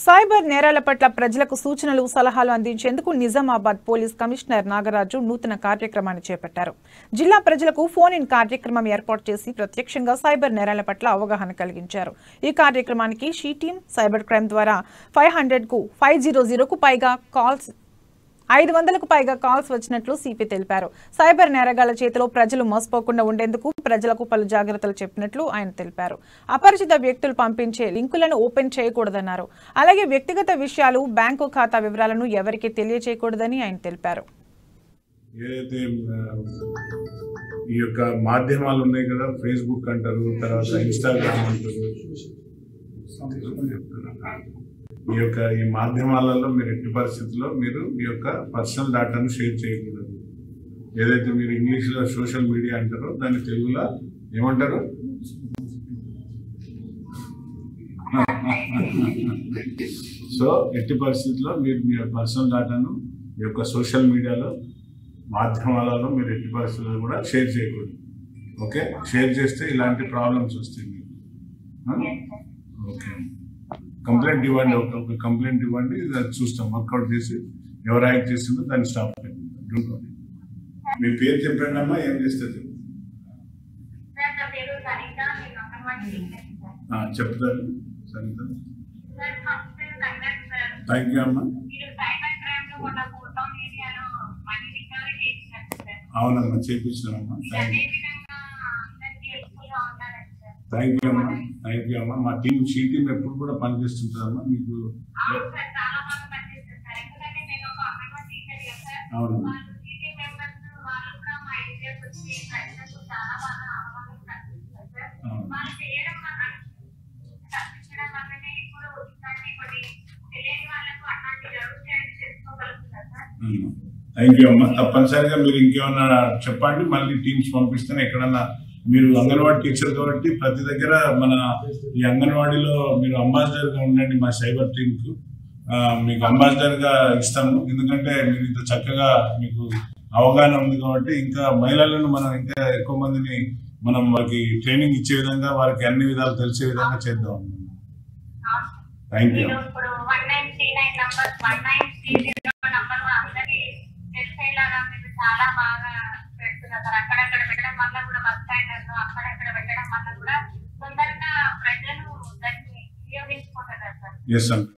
Cyber నేరాల పట్ల ప్రజలకు సూచనలు సలహాలు అందించేందుకు నిజామాబాద్ పోలీస్ కమిషనర్ నాగరాజు నూతన కార్యక్రమాన్ని చేపట్టారు. జిల్లా ప్రజలకు ఫోన్ ఇన్ కార్యక్రమం ఏర్పాటు చేసి ప్రత్యక్షంగా సైబర్ నేరాల పట్ల అవగాహన కలిగించారు. ఈ కార్యక్రమానికి షీ టీమ్ సైబర్ క్రైమ్ ద్వారా 500కు పైగా కాల్స్ 500కు పైగా కాల్స్ వచ్చినట్లు సిపి తెలిపారు. సైబర్ నేరగాళ్ల చేతిలో ప్రజలు మోసపోకుండా ఉండేందుకు ప్రజలకు పలు జాగ్రత్తలు చెప్పినట్లు ఆయన తెలిపారు. అపరిచిత వ్యక్తులు పంపించే లింకులను ఓపెన్ చేయకూడదన్నారు. అలాగే వ్యక్తిగత విషయాలు, బ్యాంకు ఖాతా వివరాలను ఎవరికీ తెలియజేయకూడదని ఆయన తెలిపారు. ఏదైతే ఈ యొక్క మాధ్యమాలు ఉన్నాయి కదా, ఫేస్బుక్ అంటారు, తర్వాత ఇన్స్టాగ్రామ్ అంటారు, ఈ మాధ్యమాలలో మీరు ఎట్టి పరిస్థితుల్లో మీరు మీ యొక్క పర్సనల్ డేటాను షేర్ చేయకూడదు. ఏదైతే మీరు ఇంగ్లీష్లో సోషల్ మీడియా అంటారో దాన్ని తెలుగులో ఏమంటారు? సో ఎట్టి పరిస్థితుల్లో మీరు మీ పర్సనల్ డేటాను మీ యొక్క సోషల్ మీడియాలో మాధ్యమాలలో మీరు ఎట్టి పరిస్థితుల్లో కూడా షేర్ చేయకూడదు. ఓకే, షేర్ చేస్తే ఇలాంటి ప్రాబ్లమ్స్ వస్తాయి మీకు. ఓకే, కంప్లైంట్ ఇవ్వండి, ఒక కంప్లైంట్ ఇవ్వండి, చూస్తాం, వర్కౌట్ చేసి ఎవరు యాక్ట్ చేస్తుందో దాన్ని స్టాప్ చేయండి. మీ పేరు చెప్పండి అమ్మా, ఏం చేస్తుంది చెప్తారు సరిత. థ్యాంక్ యూ అమ్మా. అవునమ్మా, చేయించినామమ్మా. థ్యాంక్ యూ అమ్మా, థ్యాంక్ యూ అమ్మా. మా టీం షీ టీం ఎప్పుడు కూడా పనిచేస్తుంటుందమ్మా మీకు. అవును, థ్యాంక్ యూ అమ్మా. తప్పనిసరిగా మీరు ఇంకేమన్నా చెప్పండి, మళ్ళీ టీమ్స్ పంపిస్తాను. ఎక్కడన్నా మీరు అంగన్వాడీ టీచర్ కాబట్టి ప్రతి దగ్గర మన ఈ అంగన్వాడీలో మీరు అంబాసిడర్గా ఉండండి. మా సైబర్ టీంకు మీకు అంబాసిడర్గా ఇస్తాము. ఎందుకంటే మీరు ఇంత చక్కగా మీకు అవగాహన ఉంది కాబట్టి ఇంకా మహిళలను మనం ఇంకా ఎక్కువ మందిని మనం వారికి ట్రైనింగ్ ఇచ్చే విధంగా, వారికి అన్ని విధాలు తెలిసే విధంగా చేద్దాం. Thank you. చాలా బాగా పెడుతున్నారు సార్. అక్కడక్కడ పెట్టడం వల్ల కూడా బస్ స్టాండ్ అక్కడక్కడ పెట్టడం వల్ల కూడా తొందరగా ప్రజలు దాన్ని వినియోగించుకుంటారు సార్.